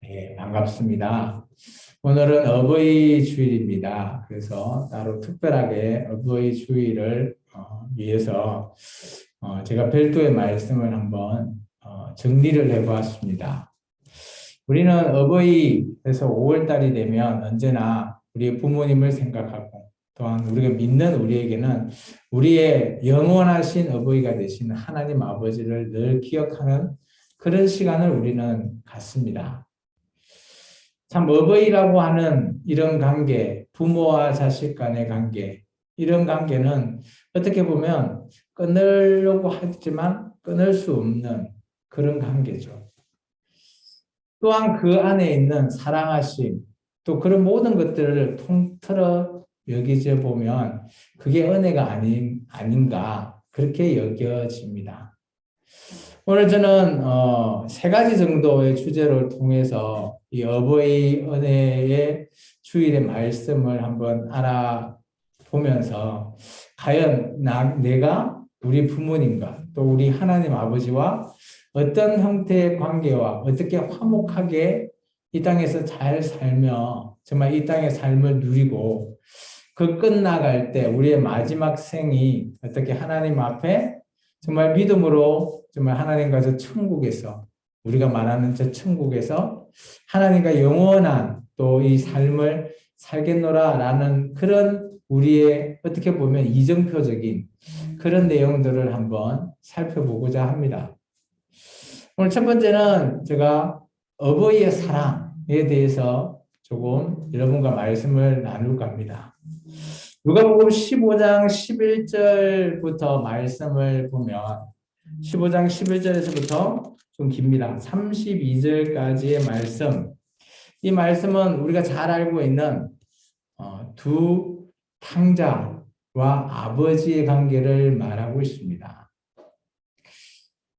네, 반갑습니다. 오늘은 어버이 주일입니다. 그래서 따로 특별하게 어버이 주일을 위해서 제가 별도의 말씀을 한번 정리를 해보았습니다. 우리는 어버이에서 5월달이 되면 언제나 우리의 부모님을 생각하고 또한 우리가 믿는 우리에게는 우리의 영원하신 어버이가 되신 하나님 아버지를 늘 기억하는 그런 시간을 우리는 갖습니다. 참 어버이라고 하는 이런 관계, 부모와 자식 간의 관계, 이런 관계는 어떻게 보면 끊으려고 하지만 끊을 수 없는 그런 관계죠. 또한 그 안에 있는 사랑하심, 또 그런 모든 것들을 통틀어 여기져 보면 그게 은혜가 아닌가 그렇게 여겨집니다. 오늘 저는 세 가지 정도의 주제를 통해서 이 어버이 은혜의 주일의 말씀을 한번 알아보면서 과연 내가 우리 부모님과 또 우리 하나님 아버지와 어떤 형태의 관계와 어떻게 화목하게 이 땅에서 잘 살며 정말 이 땅의 삶을 누리고 그 끝나갈 때 우리의 마지막 생이 어떻게 하나님 앞에 정말 믿음으로 정말 하나님과 저 천국에서 우리가 말하는 저 천국에서 하나님과 영원한 또 이 삶을 살겠노라라는 그런 우리의 어떻게 보면 이정표적인 그런 내용들을 한번 살펴보고자 합니다. 오늘 첫 번째는 제가 어버이의 사랑에 대해서 조금 여러분과 말씀을 나눌까 합니다. 누가복음 15장 11절부터 말씀을 보면 15장 11절에서부터 좀 깁니다. 32절까지의 말씀. 이 말씀은 우리가 잘 알고 있는 두 탕자와 아버지의 관계를 말하고 있습니다.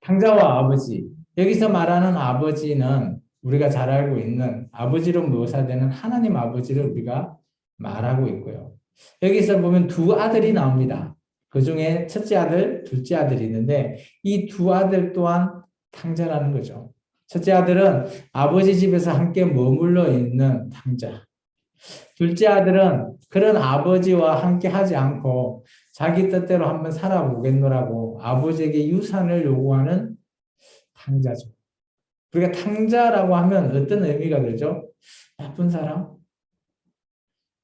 탕자와 아버지. 여기서 말하는 아버지는 우리가 잘 알고 있는 아버지로 묘사되는 하나님 아버지를 우리가 말하고 있고요. 여기서 보면 두 아들이 나옵니다. 그 중에 첫째 아들, 둘째 아들이 있는데 이 두 아들 또한 탕자라는 거죠. 첫째 아들은 아버지 집에서 함께 머물러 있는 탕자. 둘째 아들은 그런 아버지와 함께 하지 않고 자기 뜻대로 한번 살아보겠노라고 아버지에게 유산을 요구하는 탕자죠. 우리가 탕자라고 하면 어떤 의미가 되죠? 나쁜 사람?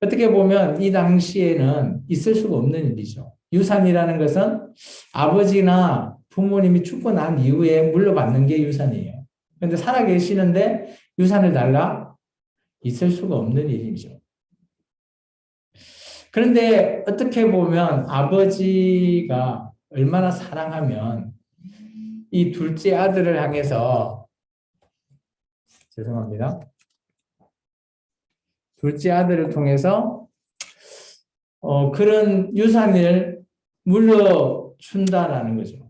어떻게 보면 이 당시에는 있을 수가 없는 일이죠. 유산이라는 것은 아버지나 부모님이 죽고 난 이후에 물려받는 게 유산이에요. 그런데 살아계시는데 유산을 달라? 있을 수가 없는 일이죠. 그런데 어떻게 보면 아버지가 얼마나 사랑하면 이 둘째 아들을 향해서 죄송합니다. 둘째 아들을 통해서 그런 유산을 물려준다라는 거죠.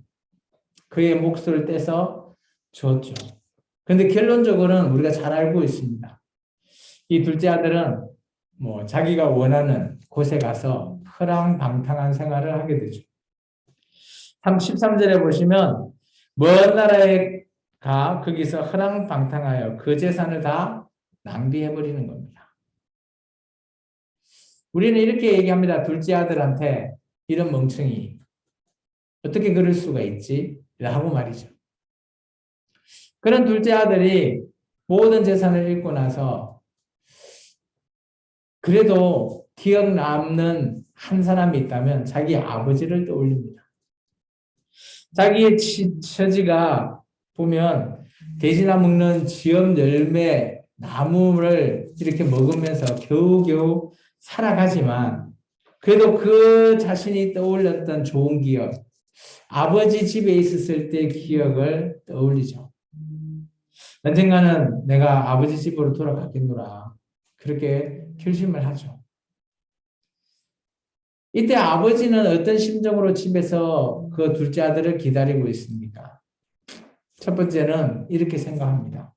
그의 몫을 떼서 줬죠. 그런데 결론적으로는 우리가 잘 알고 있습니다. 이 둘째 아들은 자기가 원하는 곳에 가서 허랑방탕한 생활을 하게 되죠. 13절에 보시면 먼 나라에 가 거기서 허랑방탕하여 그 재산을 다 낭비해버리는 겁니다. 우리는 이렇게 얘기합니다. 둘째 아들한테 이런 멍청이 어떻게 그럴 수가 있지? 라고 말이죠. 그런 둘째 아들이 모든 재산을 잃고 나서 그래도 기억 남는 한 사람이 있다면 자기 아버지를 떠올립니다. 자기의 처지가 보면 돼지나 먹는 지엄 열매 나무를 이렇게 먹으면서 겨우겨우 살아가지만 그래도 그 자신이 떠올렸던 좋은 기억, 아버지 집에 있었을 때 기억을 떠올리죠. 언젠가는 내가 아버지 집으로 돌아가겠노라. 그렇게 결심을 하죠. 이때 아버지는 어떤 심정으로 집에서 그 둘째 아들을 기다리고 있습니까? 첫 번째는 이렇게 생각합니다.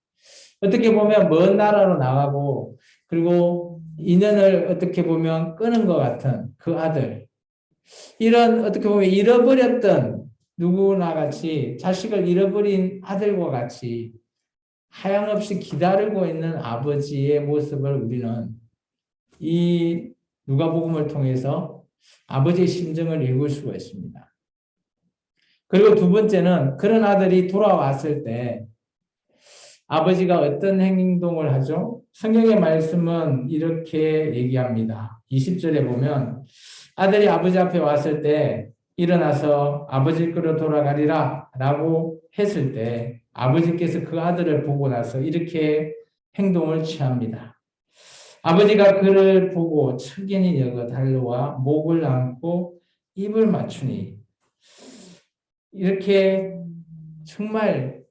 어떻게 보면 먼 나라로 나가고 그리고 인연을 어떻게 보면 끊은 것 같은 그 아들. 이런 어떻게 보면 잃어버렸던 누구나 같이 자식을 잃어버린 아들과 같이 하염없이 기다리고 있는 아버지의 모습을 우리는 이 누가복음을 통해서 아버지의 심정을 읽을 수가 있습니다. 그리고 두 번째는 그런 아들이 돌아왔을 때 아버지가 어떤 행동을 하죠? 성경의 말씀은 이렇게 얘기합니다. 20절에 보면 아들이 아버지 앞에 왔을 때 일어나서 아버지 께로 돌아가리라 라고 했을 때 아버지께서 그 아들을 보고 나서 이렇게 행동을 취합니다. 아버지가 그를 보고 척인이 여겨 달려와 목을 안고 입을 맞추니 이렇게 정말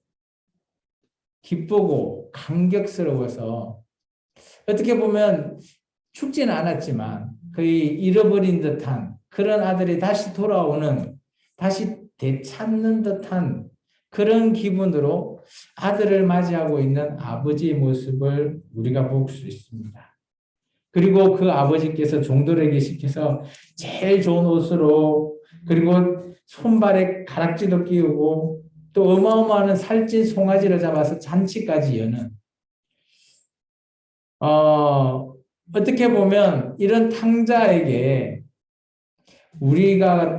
기쁘고 감격스러워서 어떻게 보면 죽지는 않았지만 거의 잃어버린 듯한 그런 아들이 다시 돌아오는, 다시 되찾는 듯한 그런 기분으로 아들을 맞이하고 있는 아버지의 모습을 우리가 볼 수 있습니다. 그리고 그 아버지께서 종들에게 시켜서 제일 좋은 옷으로, 그리고 손발에 가락지도 끼우고 또 어마어마한 살찐 송아지를 잡아서 잔치까지 여는, 어떻게 보면 이런 탕자에게 우리가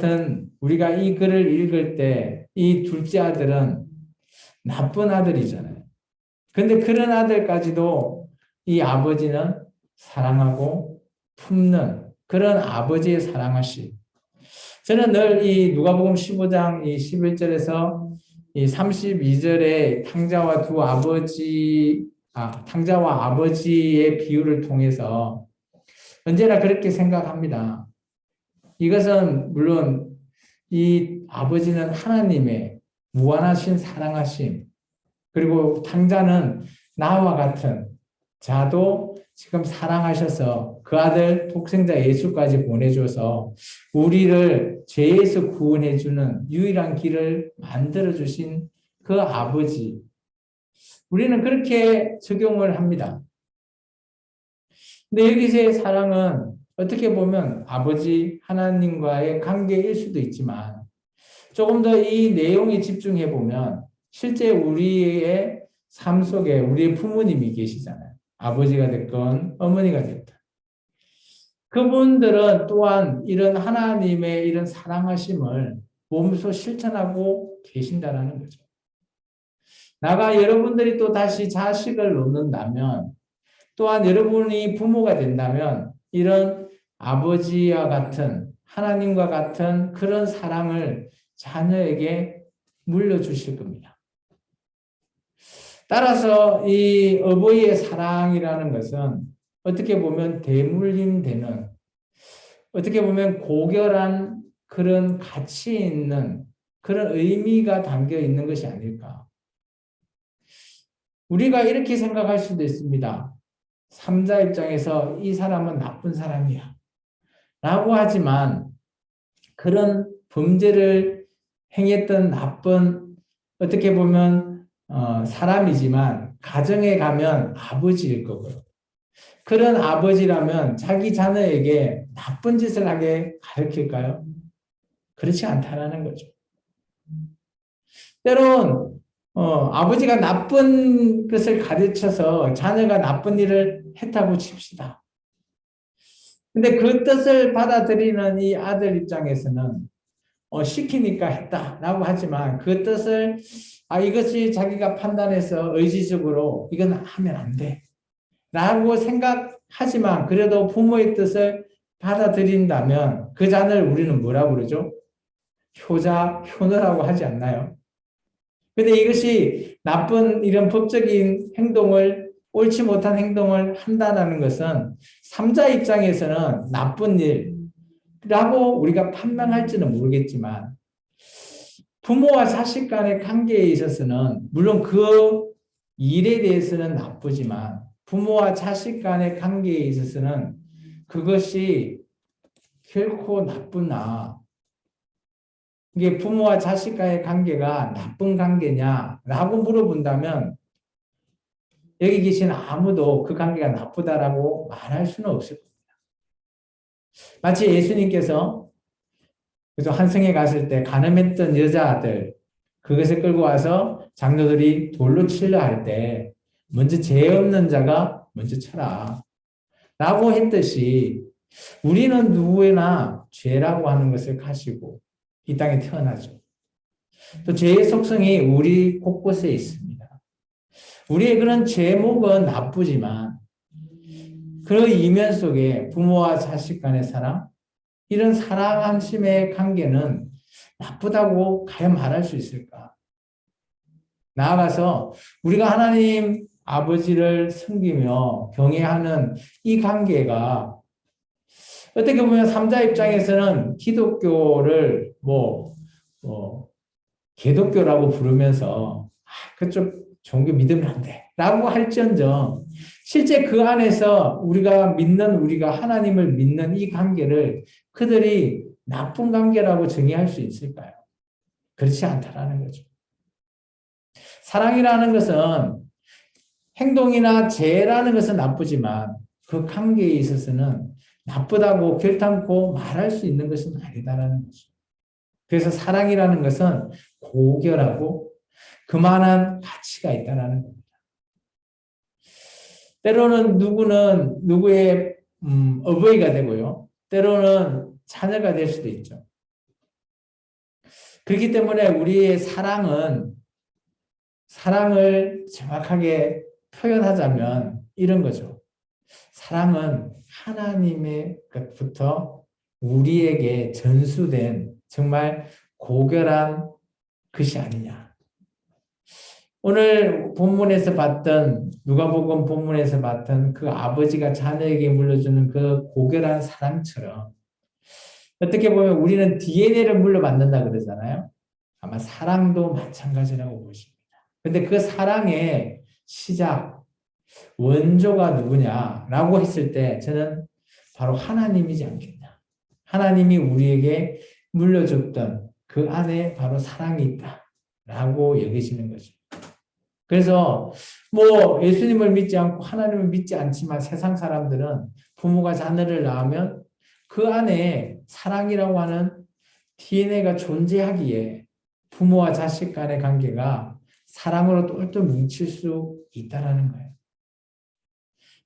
이 글을 읽을 때 이 둘째 아들은 나쁜 아들이잖아요. 근데 그런 아들까지도 이 아버지는 사랑하고 품는 그런 아버지의 사랑하심. 저는 늘 이 누가복음 15장 이 11절에서 이 32절에 탕자와 아버지의 비유를 통해서 언제나 그렇게 생각합니다. 이것은 물론 이 아버지는 하나님의 무한하신 사랑하심, 그리고 탕자는 나와 같은 자도 지금 사랑하셔서 그 아들 독생자 예수까지 보내줘서 우리를 죄에서 구원해주는 유일한 길을 만들어주신 그 아버지. 우리는 그렇게 적용을 합니다. 근데 여기서의 사랑은 어떻게 보면 아버지 하나님과의 관계일 수도 있지만 조금 더 이 내용에 집중해 보면 실제 우리의 삶 속에 우리의 부모님이 계시잖아요. 아버지가 됐건 어머니가 됐든. 그분들은 또한 이런 하나님의 이런 사랑하심을 몸소 실천하고 계신다는 거죠. 나가 여러분들이 또 다시 자식을 놓는다면, 또한 여러분이 부모가 된다면 이런 아버지와 같은 하나님과 같은 그런 사랑을 자녀에게 물려주실 겁니다. 따라서 이 어버이의 사랑이라는 것은 어떻게 보면 대물림되는, 어떻게 보면 고결한 그런 가치 있는 그런 의미가 담겨 있는 것이 아닐까. 우리가 이렇게 생각할 수도 있습니다. 삼자 입장에서 이 사람은 나쁜 사람이야 라고 하지만 그런 범죄를 행했던 나쁜, 어떻게 보면 사람이지만 가정에 가면 아버지일 거고요. 그런 아버지라면 자기 자녀에게 나쁜 짓을 하게 가르칠까요? 그렇지 않다라는 거죠. 때론 아버지가 나쁜 것을 가르쳐서 자녀가 나쁜 일을 했다고 칩시다. 근데 그 뜻을 받아들이는 이 아들 입장에서는 시키니까 했다라고 하지만 그 뜻을 이것이 자기가 판단해서 의지적으로 이건 하면 안 돼 라고 생각하지만 그래도 부모의 뜻을 받아들인다면 그 자녀를 우리는 뭐라고 그러죠? 효자라고 하지 않나요? 근데 이것이 나쁜 이런 법적인 행동을, 옳지 못한 행동을 한다는 것은 삼자 입장에서는 나쁜 일이라고 우리가 판단할지는 모르겠지만 부모와 자식 간의 관계에 있어서는 물론 그 일에 대해서는 나쁘지만 부모와 자식 간의 관계에 있어서는 그것이 결코 나쁘나, 이게 부모와 자식 간의 관계가 나쁜 관계냐라고 물어본다면 여기 계신 아무도 그 관계가 나쁘다라고 말할 수는 없을 겁니다. 마치 예수님께서 그래서 한성에 갔을 때 가늠했던 여자들 그것을 끌고 와서 장로들이 돌로 치려 할 때 먼저 죄 없는 자가 먼저 쳐라 라고 했듯이 우리는 누구나 죄라고 하는 것을 가지고 이 땅에 태어나죠. 또 죄의 속성이 우리 곳곳에 있습니다. 우리의 그런 제목은 나쁘지만 그 이면 속에 부모와 자식 간의 사랑, 이런 사랑함심의 관계는 나쁘다고 과연 말할 수 있을까? 나아가서 우리가 하나님 아버지를 섬기며 경외하는 이 관계가 어떻게 보면 삼자 입장에서는 기독교를 개독교라고 부르면서 그쪽 종교 믿으면 안 돼. 라고 할지언정 실제 그 안에서 우리가 하나님을 믿는 이 관계를 그들이 나쁜 관계라고 정의할 수 있을까요? 그렇지 않다라는 거죠. 사랑이라는 것은 행동이나 죄라는 것은 나쁘지만 그 관계에 있어서는 나쁘다고 결단코 말할 수 있는 것은 아니다라는 거죠. 그래서 사랑이라는 것은 고결하고 그만한 가치가 있다는 겁니다. 때로는 누구는 누구의 어버이가 되고요. 때로는 자녀가 될 수도 있죠. 그렇기 때문에 우리의 사랑을 정확하게 표현하자면 이런 거죠. 사랑은 하나님의 것부터 우리에게 전수된 정말 고결한 것이 아니냐. 오늘 본문에서 봤던 누가복음 본문에서 봤던 그 아버지가 자녀에게 물려주는 그 고결한 사랑처럼 어떻게 보면 우리는 DNA를 물려받는다 그러잖아요. 아마 사랑도 마찬가지라고 보십니다. 근데 그 사랑의 시작, 원조가 누구냐라고 했을 때 저는 바로 하나님이지 않겠냐. 하나님이 우리에게 물려줬던 그 안에 바로 사랑이 있다라고 여기시는 거죠. 그래서 예수님을 믿지 않고 하나님을 믿지 않지만 세상 사람들은 부모가 자녀를 낳으면 그 안에 사랑이라고 하는 DNA가 존재하기에 부모와 자식 간의 관계가 사랑으로 똘똘 뭉칠 수 있다는 거예요.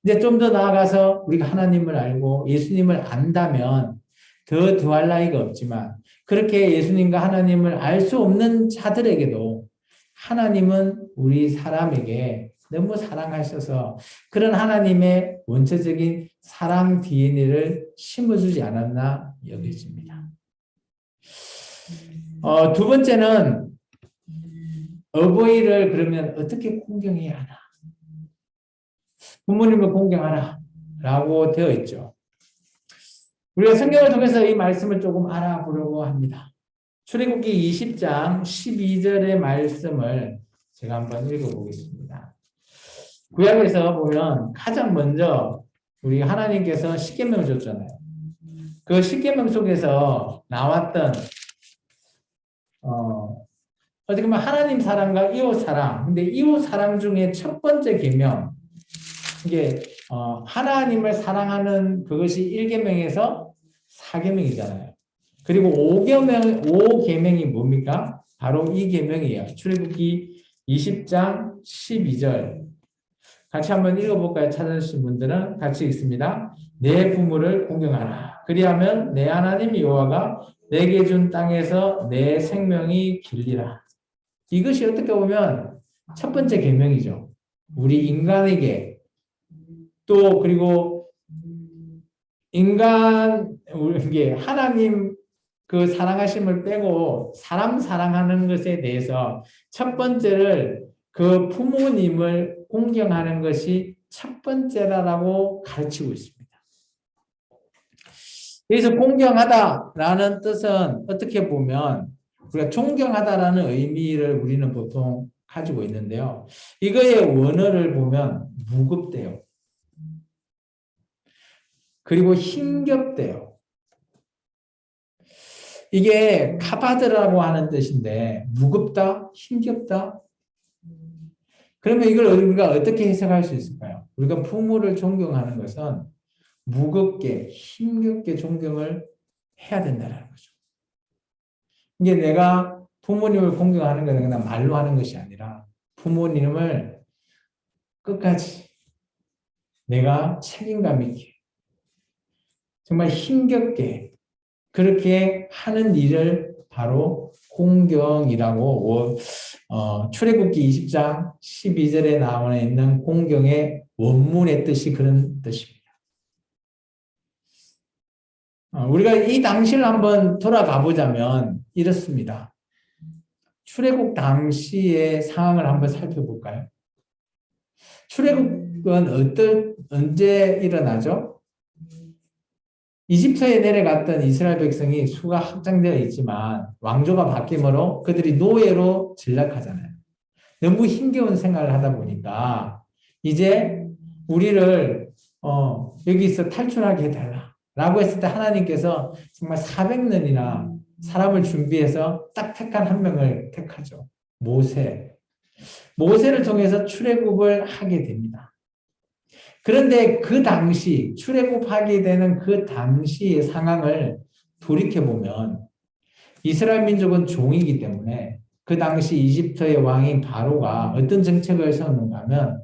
이제 좀 더 나아가서 우리가 하나님을 알고 예수님을 안다면 더 더할 나위가 없지만 그렇게 예수님과 하나님을 알 수 없는 자들에게도 하나님은 우리 사람에게 너무 사랑하셔서 그런 하나님의 원초적인 사랑 DNA를 심어주지 않았나 여겨집니다. 두 번째는 어버이를 그러면 어떻게 공경해야 하나? 부모님을 공경하라 라고 되어 있죠. 우리가 성경을 통해서 이 말씀을 조금 알아보려고 합니다. 출애굽기 20장 12절의 말씀을 제가 한번 읽어보겠습니다. 구약에서 보면 가장 먼저 우리 하나님께서 십계명을 줬잖아요. 그 십계명 속에서 나왔던 어떻게 보면 하나님 사랑과 이웃 사랑. 근데 이웃 사랑 중에 첫 번째 계명 이게 하나님을 사랑하는 그것이 1계명에서 4계명이잖아요. 그리고 5계명이 뭡니까? 바로 이 계명이에요. 출애굽기 20장 12절. 같이 한번 읽어볼까요? 찾으신 분들은 같이 읽습니다. 내 부모를 공경하라. 그리하면 내 하나님 여호와가 내게 준 땅에서 내 생명이 길리라. 이것이 어떻게 보면 첫 번째 계명이죠. 우리 인간에게 또 그리고 우리에게 하나님 그 사랑하심을 빼고 사람 사랑하는 것에 대해서 첫 번째를 그 부모님을 공경하는 것이 첫 번째라고 가르치고 있습니다. 그래서 공경하다라는 뜻은 어떻게 보면 우리가 존경하다라는 의미를 우리는 보통 가지고 있는데요. 이거의 원어를 보면 무겁대요. 그리고 힘겹대요. 이게 카바드라고 하는 뜻인데 무겁다, 힘겹다. 그러면 이걸 우리가 어떻게 해석할 수 있을까요? 우리가 부모를 존경하는 것은 무겁게, 힘겹게 존경을 해야 된다는 거죠. 이게 내가 부모님을 공경하는 것은 그냥 말로 하는 것이 아니라 부모님을 끝까지 내가 책임감 있게 정말 힘겹게 그렇게 하는 일을 바로 공경이라고 출애굽기 20장 12절에 나와 있는 공경의 원문의 뜻이 그런 뜻입니다. 우리가 이 당시를 한번 돌아가 보자면 이렇습니다. 출애굽 당시의 상황을 한번 살펴볼까요? 출애굽은 언제 일어나죠? 이집트에 내려갔던 이스라엘 백성이 수가 확장되어 있지만 왕조가 바뀌므로 그들이 노예로 전락하잖아요. 너무 힘겨운 생활을 하다 보니까 이제 우리를 여기서 탈출하게 해달라 라고 했을 때 하나님께서 정말 400년이나 사람을 준비해서 딱 택한 한 명을 택하죠. 모세를 통해서 출애굽을 하게 됩니다. 그런데 그 당시 출애굽하게 되는 그 당시의 상황을 돌이켜보면 이스라엘 민족은 종이기 때문에 그 당시 이집트의 왕인 바로가 어떤 정책을 세웠는가 하면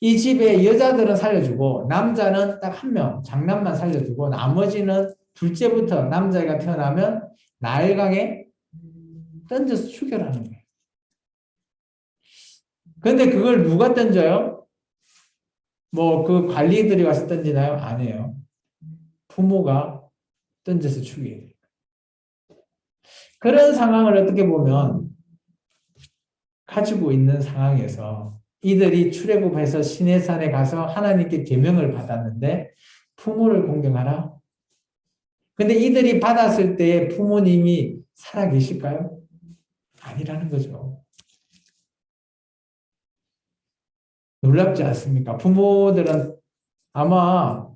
이 집에 여자들은 살려주고 남자는 딱 한 명 장남만 살려주고 나머지는 둘째부터 남자가 태어나면 나일강에 던져서 죽여라는 거예요. 그런데 그걸 누가 던져요? 뭐 그 관리들이 와서 던지나요? 아니에요. 부모가 던져서 죽여야 돼요. 그런 상황을 어떻게 보면 가지고 있는 상황에서 이들이 출애굽해서 시내산에 가서 하나님께 계명을 받았는데 부모를 공경하라. 근데 이들이 받았을 때 부모님이 살아 계실까요? 아니라는 거죠. 놀랍지 않습니까? 부모들은 아마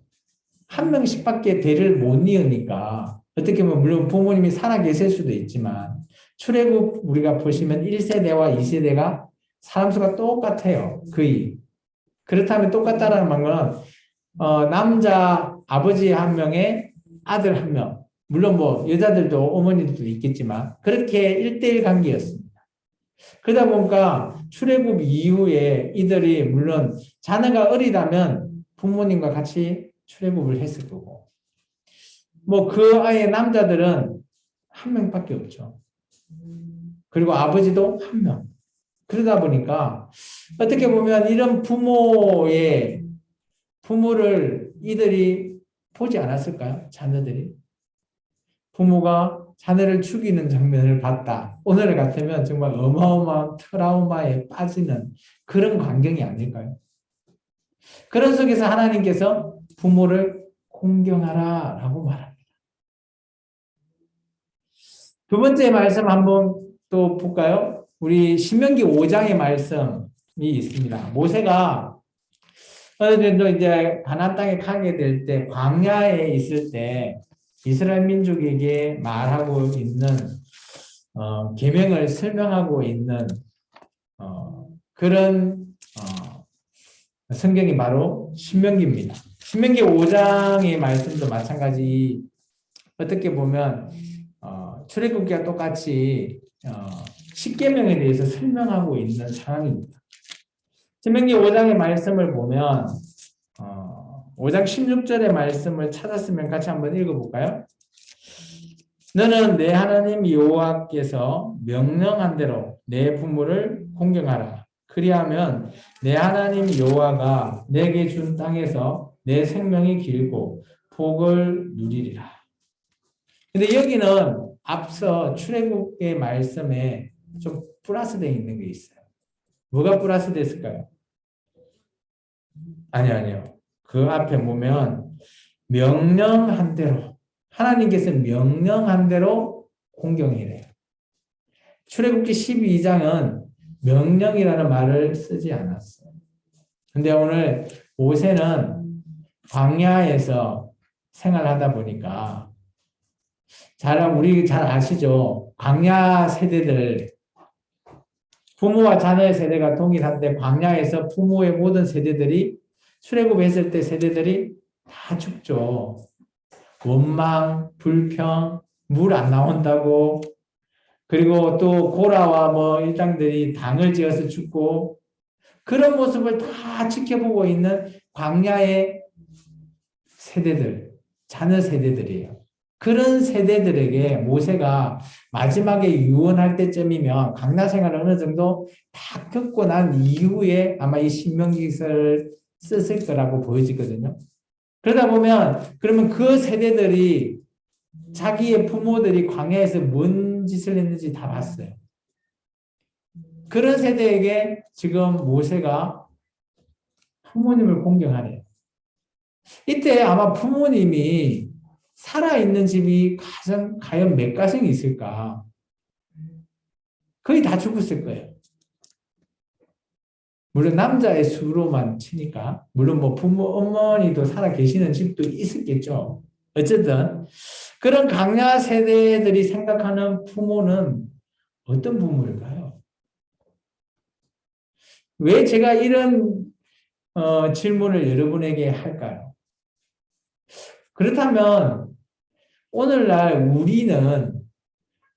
한 명씩밖에 대를 못 이으니까 어떻게 보면 물론 부모님이 살아 계실 수도 있지만 출애굽 우리가 보시면 1세대와 2세대가 사람 수가 똑같아요. 거의. 그렇다면 똑같다라는 말은 남자 아버지 한 명에 아들 한 명. 물론 뭐 여자들도 어머니들도 있겠지만 그렇게 1대1 관계였습니다. 그러다 보니까 출애굽 이후에 이들이 물론 자녀가 어리다면 부모님과 같이 출애굽을 했을 거고 뭐 그 아이의 남자들은 한 명밖에 없죠. 그리고 아버지도 한 명. 그러다 보니까 어떻게 보면 이런 부모를 이들이 보지 않았을까요? 자녀들이. 부모가 자녀를 죽이는 장면을 봤다. 오늘 같으면 정말 어마어마한 트라우마에 빠지는 그런 광경이 아닐까요? 그런 속에서 하나님께서 부모를 공경하라 라고 말합니다. 두 번째 말씀 한번 또 볼까요? 우리 신명기 5장의 말씀이 있습니다. 모세가 어느 정도 이제 가나안 땅에 가게 될 때 광야에 있을 때 이스라엘 민족에게 말하고 있는 계명을 설명하고 있는 그런 성경이 바로 신명기입니다. 신명기 5장의 말씀도 마찬가지 어떻게 보면 출애굽기와 똑같이 십계명에 대해서 설명하고 있는 상황입니다. 신명기 5장의 말씀을 보면 5장 16절의 말씀을 찾았으면 같이 한번 읽어볼까요? 너는 내 하나님 여호와께서 명령한 대로 내 부모를 공경하라. 그리하면 내 하나님 여호와가 내게 준 땅에서 내 생명이 길고 복을 누리리라. 근데 여기는 앞서 출애굽의 말씀에 좀 플러스되어 있는 게 있어요. 뭐가 플러스됐을까요? 아니요. 그 앞에 보면 명령한 대로 하나님께서 명령한 대로 공경이래요. 출애굽기 12장은 명령이라는 말을 쓰지 않았어요. 근데 오늘 모세는 광야에서 생활하다 보니까 우리 잘 아시죠? 광야 세대들 부모와 자녀의 세대가 동일한데 광야에서 부모의 모든 세대들이 출애굽했을 때 세대들이 다 죽죠. 원망, 불평, 물 안 나온다고 그리고 또 고라와 뭐 일당들이 당을 지어서 죽고 그런 모습을 다 지켜보고 있는 광야의 세대들, 자녀 세대들이에요. 그런 세대들에게 모세가 마지막에 유언할 때쯤이면 광야 생활을 어느 정도 다 겪고 난 이후에 아마 이 신명기서를 썼을 거라고 보여지거든요. 그러다 보면 그러면 그 세대들이 자기의 부모들이 광야에서 뭔 짓을 했는지 다 봤어요. 그런 세대에게 지금 모세가 부모님을 공경하래요. 이때 아마 부모님이 살아있는 집이 과연 몇 가정이 있을까? 거의 다 죽었을 거예요. 물론 남자의 수로만 치니까, 물론 뭐 부모, 어머니도 살아 계시는 집도 있었겠죠. 어쨌든, 그런 강야 세대들이 생각하는 부모는 어떤 부모일까요? 왜 제가 이런 질문을 여러분에게 할까요? 그렇다면 오늘날 우리는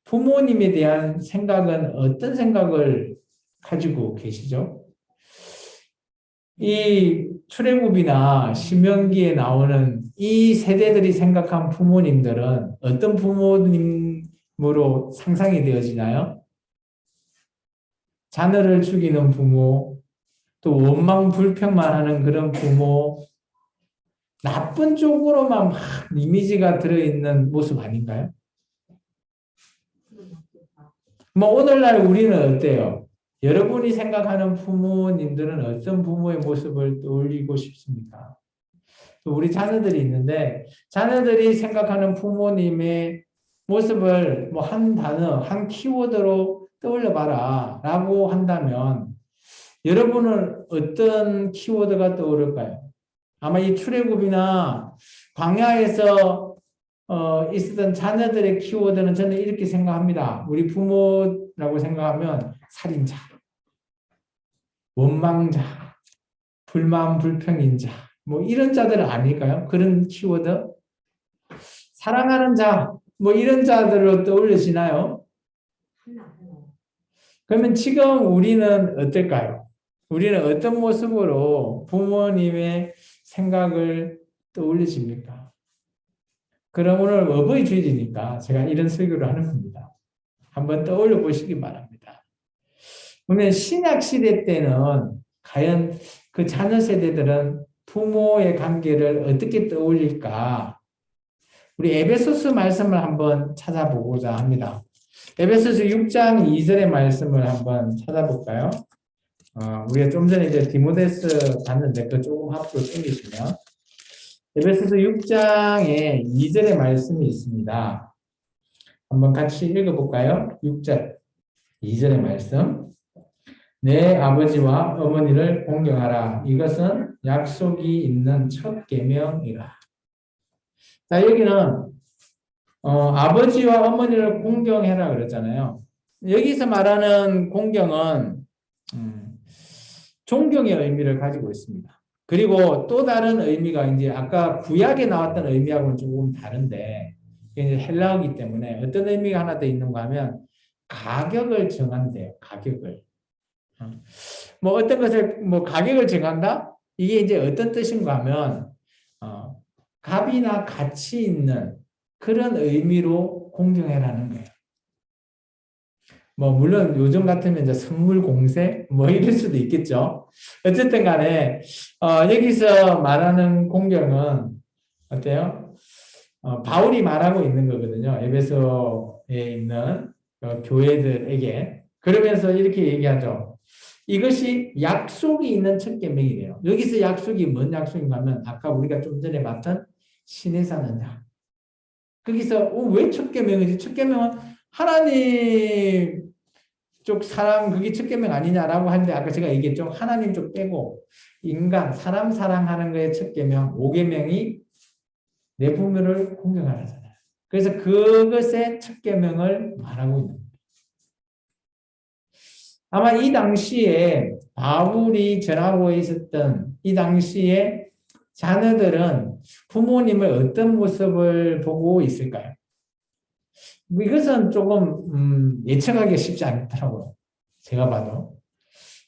부모님에 대한 생각은 어떤 생각을 가지고 계시죠? 이 출애굽이나 신명기에 나오는 이 세대들이 생각한 부모님들은 어떤 부모님으로 상상이 되어지나요? 자녀를 죽이는 부모, 또 원망 불평만 하는 그런 부모, 나쁜 쪽으로만 막 이미지가 들어있는 모습 아닌가요? 뭐 오늘날 우리는 어때요? 여러분이 생각하는 부모님들은 어떤 부모의 모습을 떠올리고 싶습니까? 또 우리 자녀들이 있는데 자녀들이 생각하는 부모님의 모습을 뭐 한 단어, 한 키워드로 떠올려 봐라 라고 한다면 여러분은 어떤 키워드가 떠오를까요? 아마 이 출애굽이나 광야에서 있었던 자녀들의 키워드는 저는 이렇게 생각합니다. 우리 부모라고 생각하면 살인자, 원망자, 불만 불평인 자, 뭐 이런 자들 아닐까요? 그런 키워드? 사랑하는 자, 뭐 이런 자들로 떠올리시나요? 그러면 지금 우리는 어떨까요? 우리는 어떤 모습으로 부모님의 생각을 떠올리십니까? 그럼 오늘 어버이 주일이니까 제가 이런 설교를 하는 겁니다. 한번 떠올려 보시기 바랍니다. 그러면 신약 시대 때는 과연 그 자녀 세대들은 부모의 관계를 어떻게 떠올릴까? 우리 에베소스 말씀을 한번 찾아보고자 합니다. 에베소서 6장 2절의 말씀을 한번 찾아볼까요? 우리가 좀 전에 이제 디모데스 봤는데 그 조금 앞으로 당기시면 에베소서 6장에 2절의 말씀이 있습니다. 한번 같이 읽어볼까요? 6절, 2절의 말씀. 내 아버지와 어머니를 공경하라. 이것은 약속이 있는 첫 계명이라. 자, 여기는 아버지와 어머니를 공경해라 그랬잖아요. 여기서 말하는 공경은 존경의 의미를 가지고 있습니다. 그리고 또 다른 의미가 이제 아까 구약에 나왔던 의미하고는 조금 다른데 이제 헬라어이기 때문에 어떤 의미가 하나 더 있는가 하면 가격을 정한대요. 가격을. 뭐 어떤 것을 뭐 가격을 정한다? 이게 이제 어떤 뜻인가 하면 값이나 가치 있는 그런 의미로 공경해라는 거예요. 뭐 물론 요즘 같으면 이제 선물 공세 뭐 이럴 수도 있겠죠. 어쨌든 간에 여기서 말하는 공경은 어때요? 바울이 말하고 있는 거거든요. 에베소에 있는 교회들에게. 그러면서 이렇게 얘기하죠. 이것이 약속이 있는 첫 계명이래요. 여기서 약속이 뭔 약속인가 하면 아까 우리가 좀 전에 봤던 신의 사는 자. 거기서 왜 첫 계명이지? 첫 계명은 하나님 쪽 사랑 그게 첫 계명 아니냐라고 하는데 아까 제가 얘기했죠. 하나님 쪽 빼고 인간 사람 사랑하는 거의 첫 계명 5계명이 내 부모를 공경하라잖아요. 그래서 그것의 첫 계명을 말하고 있는 거예요. 아마 이 당시에 바울이 전하고 있었던 이 당시에 자녀들은 부모님을 어떤 모습을 보고 있을까요? 이것은 조금 예측하기 쉽지 않더라고요. 제가 봐도.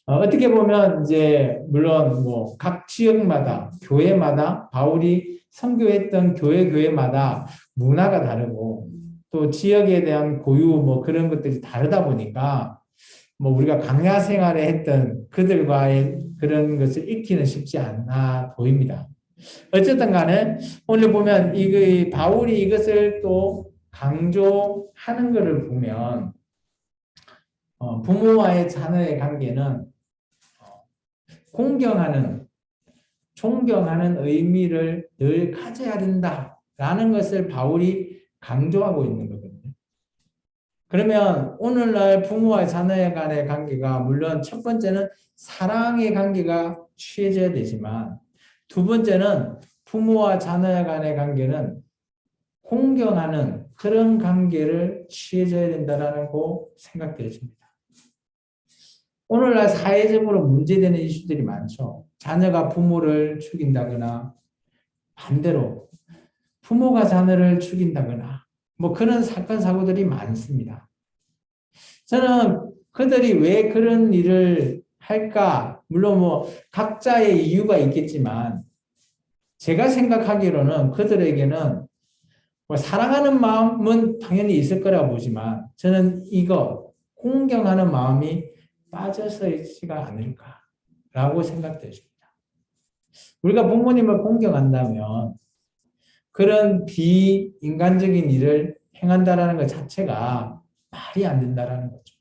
어떻게 보면 이제 물론 뭐 각 지역마다 교회마다 바울이 선교했던 교회마다 문화가 다르고 또 지역에 대한 고유 뭐 그런 것들이 다르다 보니까 뭐 우리가 광야 생활에 했던 그들과의 그런 것을 익히는 쉽지 않아 보입니다. 어쨌든 간에 오늘 보면 이 바울이 이것을 또 강조하는 것을 보면 부모와의 자녀의 관계는 공경하는, 존경하는 의미를 늘 가져야 된다라는 것을 바울이 강조하고 있는 거거든요. 그러면 오늘날 부모와 자녀의 간의 관계가 물론 첫 번째는 사랑의 관계가 취해져야 되지만 두 번째는 부모와 자녀 간의 관계는 공경하는 그런 관계를 취해져야 된다는 거 생각되어집니다. 오늘날 사회적으로 문제되는 이슈들이 많죠. 자녀가 부모를 죽인다거나 반대로 부모가 자녀를 죽인다거나 뭐 그런 사건 사고들이 많습니다. 저는 그들이 왜 그런 일을 할까? 물론 뭐 각자의 이유가 있겠지만 제가 생각하기로는 그들에게는 뭐 사랑하는 마음은 당연히 있을 거라고 보지만 저는 이거 공경하는 마음이 빠져서 있지가 않을까라고 생각되십니다. 우리가 부모님을 공경한다면 그런 비인간적인 일을 행한다라는 것 자체가 말이 안 된다라는 거죠.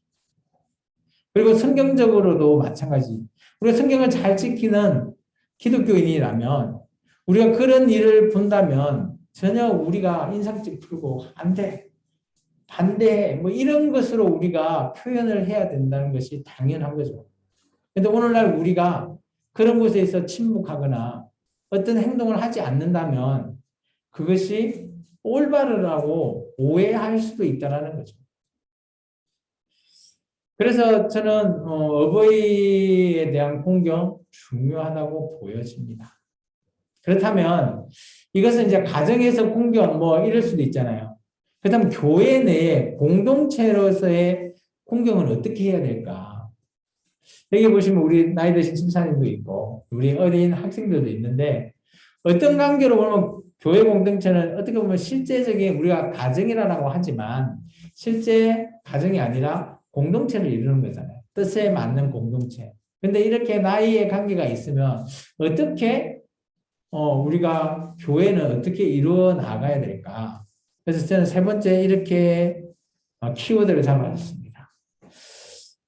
그리고 성경적으로도 마찬가지. 우리가 성경을 잘 지키는 기독교인이라면 우리가 그런 일을 본다면 전혀 우리가 인상집 풀고 안 돼, 반대해 뭐 이런 것으로 우리가 표현을 해야 된다는 것이 당연한 거죠. 그런데 오늘날 우리가 그런 곳에서 침묵하거나 어떤 행동을 하지 않는다면 그것이 올바르라고 오해할 수도 있다는 거죠. 그래서 저는 어버이에 대한 공경 중요하다고 보여집니다. 그렇다면 이것은 이제 가정에서 공경 뭐 이럴 수도 있잖아요. 그렇다면 교회 내에 공동체로서의 공경은 어떻게 해야 될까? 여기 보시면 우리 나이 드신 집사님도 있고 우리 어린 학생들도 있는데 어떤 관계로 보면 교회 공동체는 어떻게 보면 실제적인 우리가 가정이라고 하지만 실제 가정이 아니라 공동체를 이루는 거잖아요. 뜻에 맞는 공동체. 근데 이렇게 나이의 관계가 있으면 어떻게 우리가 교회는 어떻게 이루어 나가야 될까? 그래서 저는 세 번째 이렇게 키워드를 잡아줬습니다.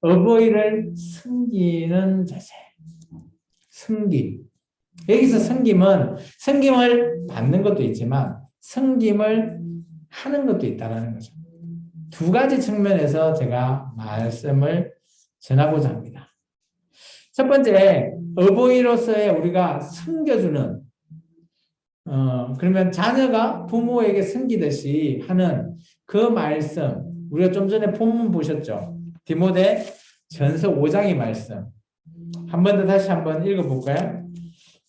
어버이를 섬기는 자세. 섬김. 여기서 섬김을 받는 것도 있지만 섬김을 하는 것도 있다는 거죠. 두 가지 측면에서 제가 말씀을 전하고자 합니다. 첫 번째, 어버이로서의 우리가 섬겨주는 그러면 자녀가 부모에게 섬기듯이 하는 그 말씀, 우리가 좀 전에 본문 보셨죠? 디모데 전서 5장의 말씀. 한 번 더 다시 한번 읽어볼까요?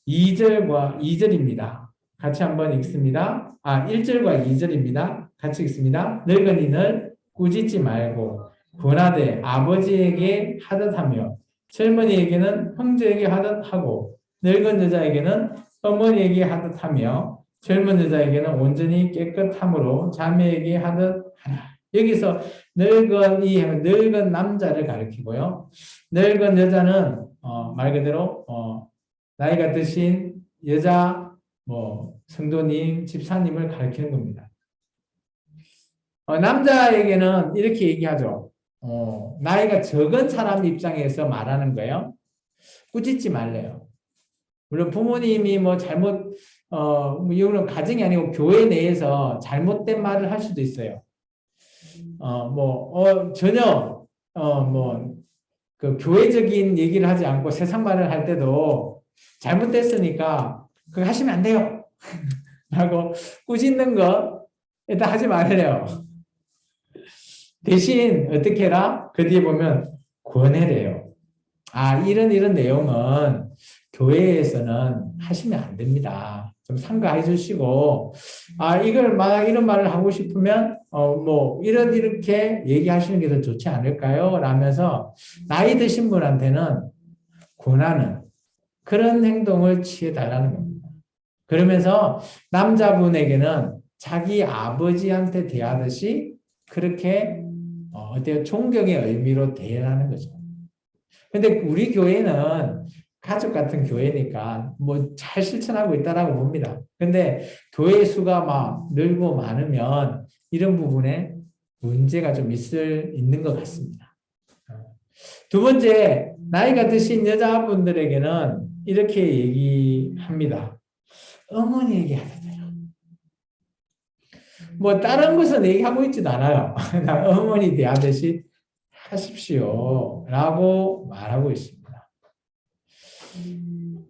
2절과 2절입니다. 같이 한번 읽습니다. 1절과 2절입니다. 같이 읽습니다. 늙은이는 꾸짖지 말고 권하되 아버지에게 하듯 하며 젊은이에게는 형제에게 하듯 하고 늙은 여자에게는 어머니에게 하듯 하며 젊은 여자에게는 온전히 깨끗함으로 자매에게 하듯 하라. 여기서 늙은 남자를 가리키고요. 늙은 여자는 말 그대로 나이가 드신 여자 성도님, 집사님을 가리키는 겁니다. 남자에게는 이렇게 얘기하죠. 나이가 적은 사람 입장에서 말하는 거예요. 꾸짖지 말래요. 물론 부모님이 잘못, 이거는 가정이 아니고 교회 내에서 잘못된 말을 할 수도 있어요. 전혀, 그 교회적인 얘기를 하지 않고 세상 말을 할 때도 잘못됐으니까 그거 하시면 안 돼요. 라고 꾸짖는 거 일단 하지 말래요. 대신 어떻게 해라? 그 뒤에 보면 권해래요. 이런 내용은 교회에서는 하시면 안 됩니다. 좀 삼가해 주시고, 이걸 만약 이런 말을 하고 싶으면, 이렇게 얘기하시는 게 더 좋지 않을까요? 라면서 나이 드신 분한테는 권하는 그런 행동을 취해 달라는 겁니다. 그러면서 남자분에게는 자기 아버지한테 대하듯이 그렇게 어때요? 존경의 의미로 대하는 거죠. 근데 우리 교회는 가족 같은 교회니까 뭐 잘 실천하고 있다라고 봅니다. 근데 교회 수가 막 늘고 많으면 이런 부분에 문제가 좀 있는 것 같습니다. 두 번째, 나이가 드신 여자분들에게는 이렇게 얘기합니다. 어머니에게 하셔도 돼요. 뭐 다른 것은 얘기하고 있지도 않아요. 그냥 어머니 대하듯이 하십시오. 라고 말하고 있습니다.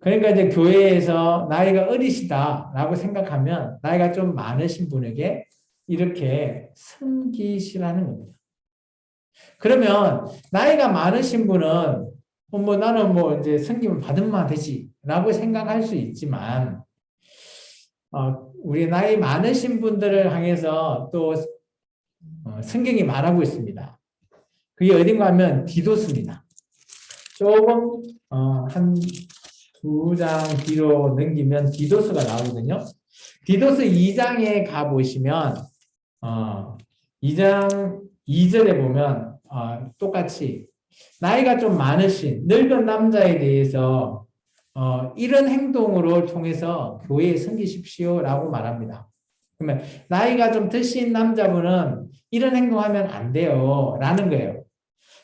그러니까 이제 교회에서 나이가 어리시다라고 생각하면 나이가 좀 많으신 분에게 이렇게 섬기시라는 겁니다. 그러면 나이가 많으신 분은 나는 이제 섬김을 받으면 되지라고 생각할 수 있지만 우리 나이 많으신 분들을 향해서 또 성경이 말하고 있습니다. 그게 어딘가 하면 디도스입니다. 조금 한 2장 뒤로 넘기면 디도스가 나오거든요. 디도스 2장에 가보시면 2장 2절에 보면 똑같이 나이가 좀 많으신 늙은 남자에 대해서 이런 행동으로 통해서 교회에 섬기십시오라고 말합니다. 그러면 나이가 좀 드신 남자분은 이런 행동하면 안 돼요 라는 거예요.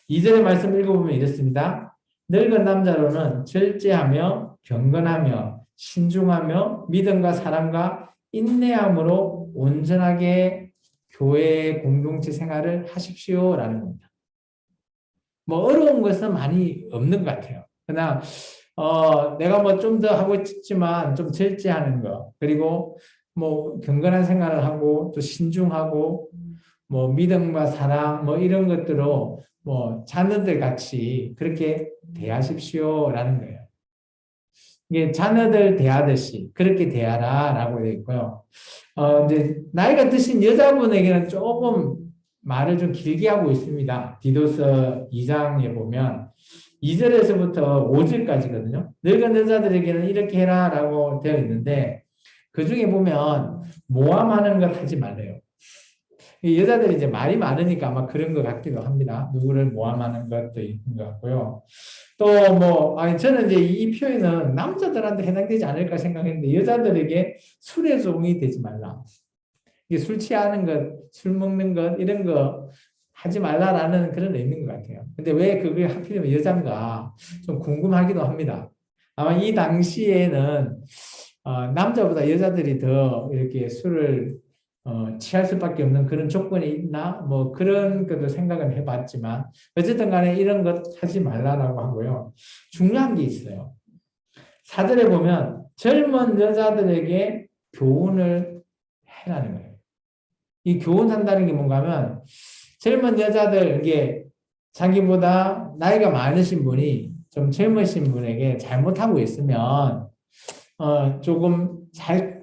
2절의 말씀 읽어보면 이렇습니다. 늙은 남자로는 절제하며 경건하며 신중하며 믿음과 사랑과 인내함으로 온전하게 교회 공동체 생활을 하십시오라는 겁니다. 어려운 것은 많이 없는 것 같아요. 그냥 내가 좀 더 하고 싶지만 좀 절제하는 거, 그리고 경건한 생활을 하고 또 신중하고 믿음과 사랑 이런 것들로 자녀들 같이 그렇게 대하십시오라는 거예요. 이게 자녀들 대하듯이 그렇게 대하라라고 되어 있고요. 이제 나이가 드신 여자분에게는 조금 말을 좀 길게 하고 있습니다. 디도서 2장에 보면 2절에서부터 5절까지거든요. 늙은 여자들에게는 이렇게 해라라고 되어 있는데 그 중에 보면 모함하는 것 하지 말래요. 여자들이 이제 말이 많으니까 아마 그런 것 같기도 합니다. 누구를 모함하는 것도 있는 것 같고요. 또 저는 이제 이 표현은 남자들한테 해당되지 않을까 생각했는데 여자들에게 술의 종이 되지 말라. 이게 술 취하는 것, 술 먹는 것 이런 거 하지 말라라는 그런 의미인 것 같아요. 근데 왜 그게 하필이면 여잔가 좀 궁금하기도 합니다. 아마 이 당시에는 남자보다 여자들이 더 이렇게 술을 취할 수밖에 없는 그런 조건이 있나? 그런 것도 생각은 해봤지만 어쨌든 간에 이런 것 하지 말라라고 하고요. 중요한 게 있어요. 4절에 보면 젊은 여자들에게 교훈을 해라는 거예요. 이 교훈한다는 게 뭔가 하면 젊은 여자들, 이게 자기보다 나이가 많으신 분이 좀 젊으신 분에게 잘못하고 있으면 조금 잘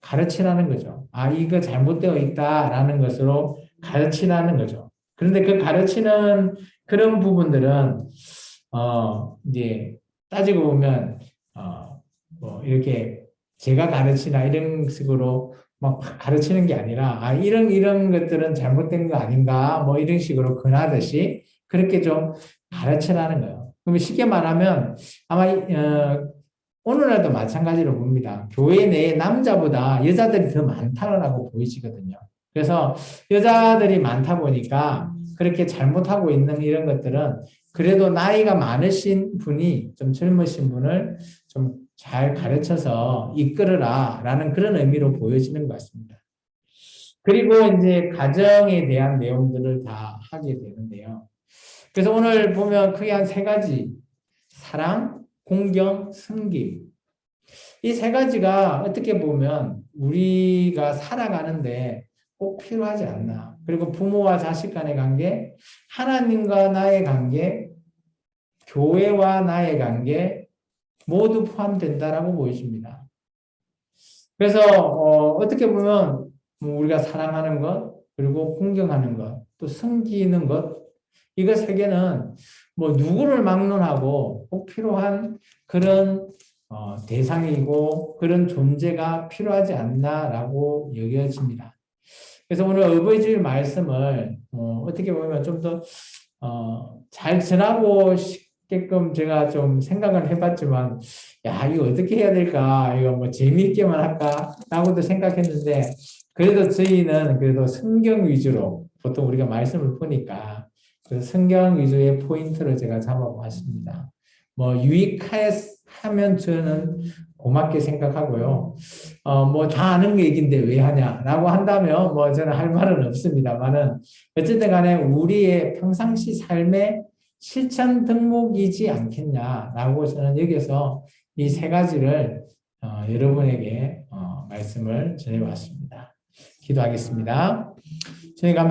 가르치라는 거죠. 이거 잘못되어 있다라는 것으로 가르치라는 거죠. 그런데 그 가르치는 그런 부분들은 이제 따지고 보면 이렇게 제가 가르치나 이런 식으로 막 가르치는 게 아니라 이런 것들은 잘못된 거 아닌가 이런 식으로 권하듯이 그렇게 좀 가르치라는 거예요. 그러면 쉽게 말하면 아마 오늘날도 마찬가지로 봅니다. 교회 내에 남자보다 여자들이 더 많다고 보이시거든요. 그래서 여자들이 많다 보니까 그렇게 잘못하고 있는 이런 것들은 그래도 나이가 많으신 분이 좀 젊으신 분을 좀 잘 가르쳐서 이끌어라 라는 그런 의미로 보여지는 것 같습니다. 그리고 이제 가정에 대한 내용들을 다 하게 되는데요. 그래서 오늘 보면 크게 한 3가지. 사랑, 공경, 섬김. 이 3가지가 어떻게 보면 우리가 살아가는데 꼭 필요하지 않나. 그리고 부모와 자식 간의 관계, 하나님과 나의 관계, 교회와 나의 관계 모두 포함된다라고 보여집니다. 그래서 어떻게 보면 뭐 우리가 사랑하는 것, 그리고 공경하는 것, 또 섬기는 것, 이거 세 개는 뭐 누구를 막론하고 꼭 필요한 그런 대상이고 그런 존재가 필요하지 않나라고 여겨집니다. 그래서 오늘 어버이주일 말씀을 어떻게 보면 좀 더 잘 전하고 싶게끔 제가 좀 생각을 해봤지만, 야, 이거 어떻게 해야 될까? 이거 뭐 재미있게만 할까? 라고도 생각했는데, 그래도 저희는 그래도 성경 위주로 보통 우리가 말씀을 보니까 그 성경 위주의 포인트를 제가 잡아봤습니다. 뭐 유익하면 저는 고맙게 생각하고요. 뭐 다 아는 얘기인데 왜 하냐라고 한다면 뭐 저는 할 말은 없습니다만은 어쨌든 간에 우리의 평상시 삶의 실천 덕목이지 않겠냐라고 저는 여기서 이 세 가지를 여러분에게 말씀을 전해왔습니다. 기도하겠습니다. 저희가